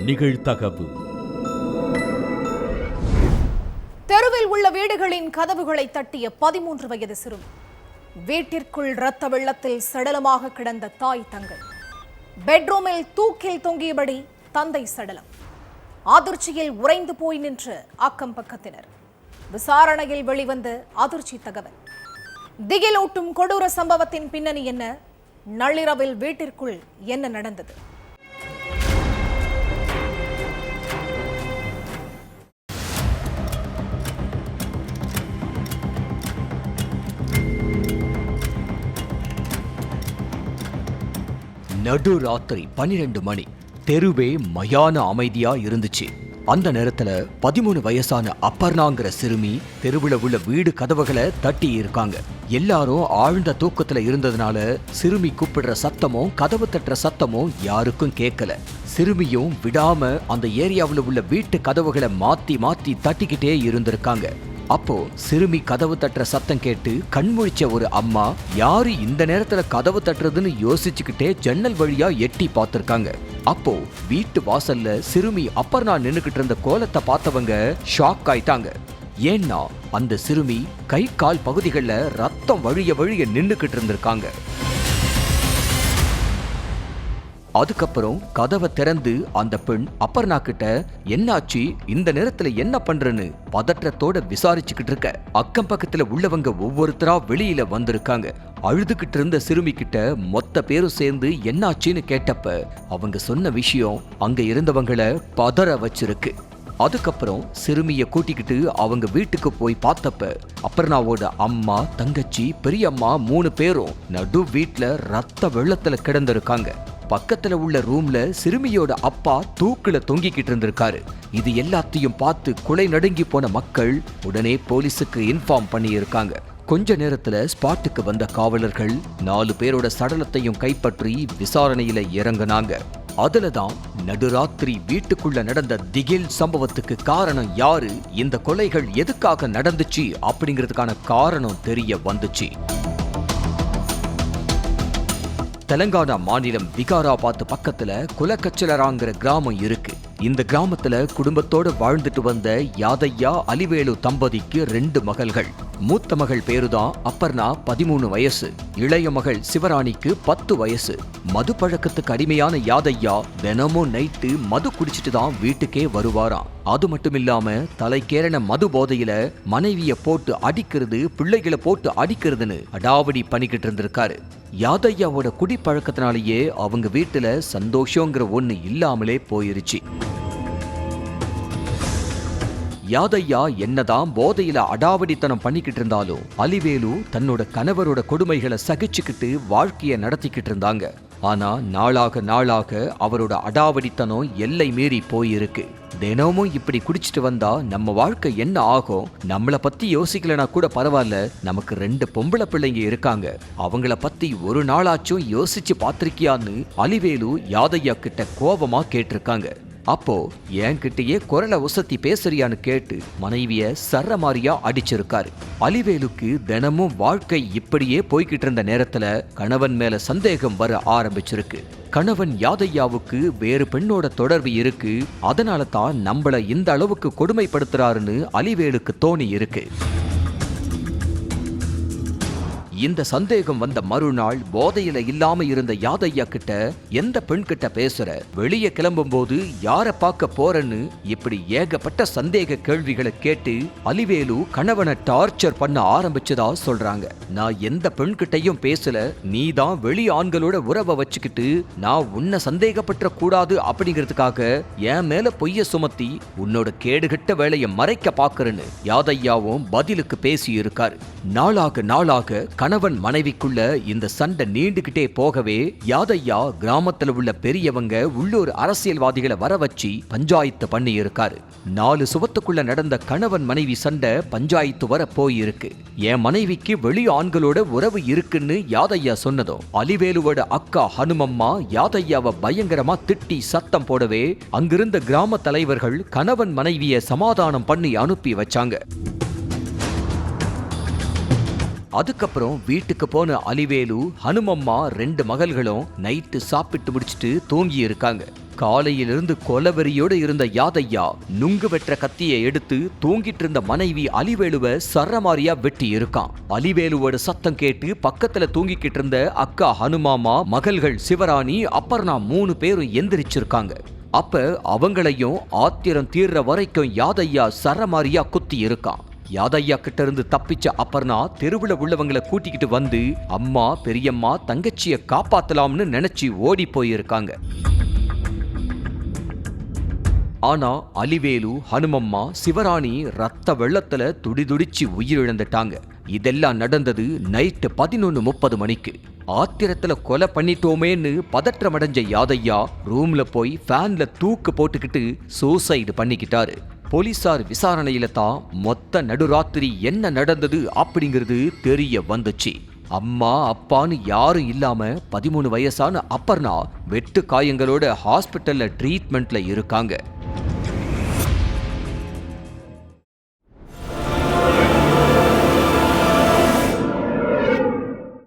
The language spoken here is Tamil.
நிகழ்தகவு. தெருவில் உள்ள வீடுகளின் கதவுகளை தட்டிய 13 வயது சிறுமி. வீட்டிற்குள் இரத்த வெள்ளத்தில் சடலமாக கிடந்த தாய் தங்கை. பெட்ரூமில் தூக்கில் தொங்கியபடி தந்தை சடலம். அதிர்ச்சியில் உறைந்து போய் நின்ற அக்கம் பக்கத்தினர். விசாரணையில் வெளிவந்த அதிர்ச்சி தகவல். திகிலூட்டும் கொடூர சம்பவத்தின் பின்னணி என்ன? நள்ளிரவில் வீட்டிற்குள் என்ன நடந்தது? நடுராத்திரி 12 மணி. தெருவே மயான அமைதியா இருந்துச்சு. அந்த நேரத்துல 13 வயசான அப்பர்ணாங்கிற சிறுமி தெருவுல உள்ள வீடு கதவுகளை தட்டி இருக்காங்க. எல்லாரும் ஆழ்ந்த தூக்கத்துல இருந்ததுனால சிறுமி கூப்பிடுற சத்தமும் கதவு தட்டுற சத்தமும் யாருக்கும் கேட்கல. சிறுமியும் விடாம அந்த ஏரியாவுல உள்ள வீட்டு கதவுகளை மாத்தி மாத்தி தட்டிக்கிட்டே இருந்திருக்காங்க. அப்போ சிறுமி கதவு தட்டுற சத்தம் கேட்டு கண்முழிச்ச ஒரு அம்மா யாரு இந்த நேரத்துல கதவு தட்டுறதுன்னு யோசிச்சுக்கிட்டே ஜன்னல் வழியா எட்டி பார்த்திருக்காங்க. அப்போ வீட்டு வாசல்ல சிறுமி அப்பர்ணா நின்னுக்கிட்டு இருந்த கோலத்தை பார்த்தவங்க ஷாக் ஆயிட்டாங்க. ஏன்னா அந்த சிறுமி கை கால் பகுதிகளில் ரத்தம் வழிய வழிய நின்னுக்கிட்டு இருந்திருக்காங்க. அதுக்கப்புறம் கதவை திறந்து அந்த பெண் அப்பர்ணா கிட்ட என்னாச்சு, இந்த நேரத்துல என்ன பண்றன்னு பதற்றத்தோட விசாரிச்சுக்கிட்டு இருக்க. அக்கம் பக்கத்துல உள்ளவங்க ஒவ்வொருத்தரா வெளியில வந்திருக்காங்க. அழுதுகிட்டு இருந்த சிறுமி கிட்ட மொத்த பேரும் சேர்ந்து என்னாச்சுன்னு கேட்டப்ப அவங்க சொன்ன விஷயம் அங்க இருந்தவங்களை பதற வச்சிருக்கு. அதுக்கப்புறம் சிறுமிய கூட்டிக்கிட்டு அவங்க வீட்டுக்கு போய் பார்த்தப்ப அப்பர்ணாவோட அம்மா, தங்கச்சி, பெரியம்மா 3 பேரும் நடு வீட்டுல ரத்த வெள்ளத்துல கிடந்திருக்காங்க. பக்கத்துல உள்ள ரூம்ல சிறுமியோட அப்பா தூக்குல தொங்கிக்கிட்டு இருந்திருக்காரு. இது எல்லாத்தையும் பார்த்து குலை நடுங்கி போன மக்கள் உடனே போலீஸுக்கு இன்ஃபார்ம் பண்ணி இருக்காங்க. கொஞ்ச நேரத்துல ஸ்பாட்டுக்கு வந்த காவலர்கள் 4 பேரோட சடலத்தையும் கைப்பற்றி விசாரணையில இறங்குனாங்க. அதுலதான் நடுராத்திரி வீட்டுக்குள்ள நடந்த திகில் சம்பவத்துக்கு காரணம் யாரு, இந்த கொலைகள் எதுக்காக நடந்துச்சு அப்படிங்கிறதுக்கான காரணம் தெரிய வந்துச்சு. தெலங்கானா மாநிலம் விகாராபாத் பக்கத்துல குலக்கச்சலராங்கிற கிராமம் இருக்கு. இந்த கிராமத்துல குடும்பத்தோட வாழ்ந்துட்டு வந்த யாதையா, அலிவேலு தம்பதிக்கு 2 மகள்கள். மூத்த மகள் பேருதான் அப்பர்ணா, 13 வயசு. இளைய மகள் சிவராணிக்கு 10 வயசு. மது பழக்கத்துக்கு அடிமையான யாதையா தினமும் நைட்டு மது குடிச்சிட்டு தான் வீட்டுக்கே வருவாராம். அது மட்டும் இல்லாம தலைக்கேறின மது போதையில மனைவிய போட்டு அடிக்கிறது, பிள்ளைகளை போட்டு அடிக்கிறதுன்னு அடாவடி பண்ணிக்கிட்டு இருந்திருக்காரு. யாதையாவோட குடிப்பழக்கத்தினாலேயே அவங்க வீட்டுல சந்தோஷங்கிற ஒண்ணு இல்லாமலே போயிருச்சு. யாதையா என்னதான் போதையில அடாவடித்தனம் பண்ணிக்கிட்டு இருந்தாலும் அலிவேலு தன்னோட கணவரோட கொடுமைகளை சகிச்சுக்கிட்டு வாழ்க்கைய நடத்திக்கிட்டு இருந்தாங்க. ஆனா நாளாக நாளாக அவரோட அடாவடித்தனம் எல்லை மீறி போயிருக்கு. தினமும் இப்படி குடிச்சிட்டு வந்தா நம்ம வாழ்க்கை என்ன ஆகும், நம்மளை பத்தி யோசிக்கலனா கூட பரவாயில்ல, நமக்கு 2 பொம்பளை பிள்ளைங்க இருக்காங்க, அவங்கள பத்தி ஒரு நாளாச்சும் யோசிச்சு பாத்திருக்கியான்னு அலிவேலு யாதையா கிட்ட கோபமா கேட்டிருக்காங்க. அப்போ என்கிட்டயே குரலை உசத்தி பேசுறியான்னு கேட்டு மனைவிய சர்றமாரியா அடிச்சிருக்காரு. அலிவேலுக்கு தினமும் வாழ்க்கை இப்படியே போய்கிட்டு இருந்த நேரத்துல கணவன் மேல சந்தேகம் வர ஆரம்பிச்சிருக்கு. கணவன் யாதையாவுக்கு வேறு பெண்ணோட தொடர்பு இருக்கு, அதனால தான் நம்மள இந்த அளவுக்கு கொடுமைப்படுத்துறாருன்னு அலிவேலுக்கு தோணி இருக்கு. இந்த சந்தேகம் வந்த மறுநாள் போதையில இல்லாம இருந்த யாதையா கிட்ட எந்த பெண் கிட்ட பேசுற, வெளியே கிளம்பும் போது யார பார்க்க போறன்னு இப்படி ஏகப்பட்ட சந்தேக கேள்விகளை கேட்டு அலிவேலு கணவனை டார்ச்சர் பண்ண ஆரம்பிச்சதா சொல்றாங்க. நான் எந்த பெண் கிட்டையும் பேசல, நீதான் வெளி ஆண்களோட உறவை வச்சுக்கிட்டு நான் உன்னை சந்தேகப்பட்ட கூடாது அப்படிங்கிறதுக்காக என் மேல பொய்ய சுமத்தி உன்னோட கேடுகட்ட வேலையை மறைக்க பாக்குறன்னு யாதையாவும் பதிலுக்கு பேசி இருக்காரு. நாளாக நாளாக கணவன் மனைவிக்குள்ள இந்த சண்டை நீண்டுகிட்டே போகவே யாதையா கிராமத்துல உள்ள பெரியவங்க, உள்ளூர் அரசியல்வாதிகளை வர வச்சு பஞ்சாயத்து பண்ணி இருக்காரு. 4 சுவத்துக்குள்ள நடந்த கணவன் மனைவி சண்டை பஞ்சாயத்து வர போயிருக்கு. என் மனைவிக்கு வெளி ஆண்களோட உறவு இருக்குன்னு யாதையா சொன்னதும் அலிவேலுவோட அக்கா ஹனுமம்மா யாதையாவை பயங்கரமா திட்டி சத்தம் போடவே அங்கிருந்த கிராம தலைவர்கள் கணவன் மனைவிய சமாதானம் பண்ணி அனுப்பி வச்சாங்க. அதுக்கப்புறம் வீட்டுக்கு போன அலிவேலு, ஹனுமம்மா 2 மகள்களும் நைட்டு சாப்பிட்டு முடிச்சிட்டு தூங்கி இருக்காங்க. காலையிலிருந்து கொலவெறியோடு இருந்த யாதையா நுங்கு வெற்ற கத்தியை எடுத்து தூங்கிட்டு இருந்த மனைவி அலிவேலுவை சரமாரியா வெட்டி இருக்கான். அலிவேலுவோட சத்தம் கேட்டு பக்கத்துல தூங்கிக்கிட்டு இருந்த அக்கா ஹனுமாமா, மகள்கள் சிவராணி, அபர்ணா 3 பேரும் எந்திரிச்சிருக்காங்க. அப்ப அவங்களையும் ஆத்திரம் தீர்ற வரைக்கும் யாதையா சரமாரியா குத்தி இருக்கான். யாதையா கிட்ட இருந்து தப்பிச்ச அபர்ணா தெருவுல உள்ளவங்களை கூட்டிக்கிட்டு வந்து அம்மா, பெரியம்மா, தங்கச்சிய காப்பாத்தலாம்னு நினைச்சு ஓடி போயிருக்காங்க. ஆனா அலிவேலு, ஹனுமம்மா, சிவராணி ரத்த வெள்ளத்துல துடிதுடிச்சு உயிரிழந்துட்டாங்க. இதெல்லாம் நடந்தது நைட்டு 11:30 மணிக்கு. ஆத்திரத்துல கொலை பண்ணிட்டோமேன்னு பதற்றமடைஞ்ச யாதையா ரூம்ல போய் ஃபேன்ல தூக்கு போட்டுக்கிட்டு சூசைடு பண்ணிக்கிட்டாரு. போலீசார் விசாரணையில தான் மொத்த நடுராத்திரி என்ன நடந்தது அப்படிங்கிறது தெரிய வந்துச்சு. அம்மா, அப்பான்னு யாரும் இல்லாம 13 வயசான அபர்ணா வெட்டு காயங்களோட ஹாஸ்பிட்டல்ல ட்ரீட்மெண்ட்ல இருக்காங்க.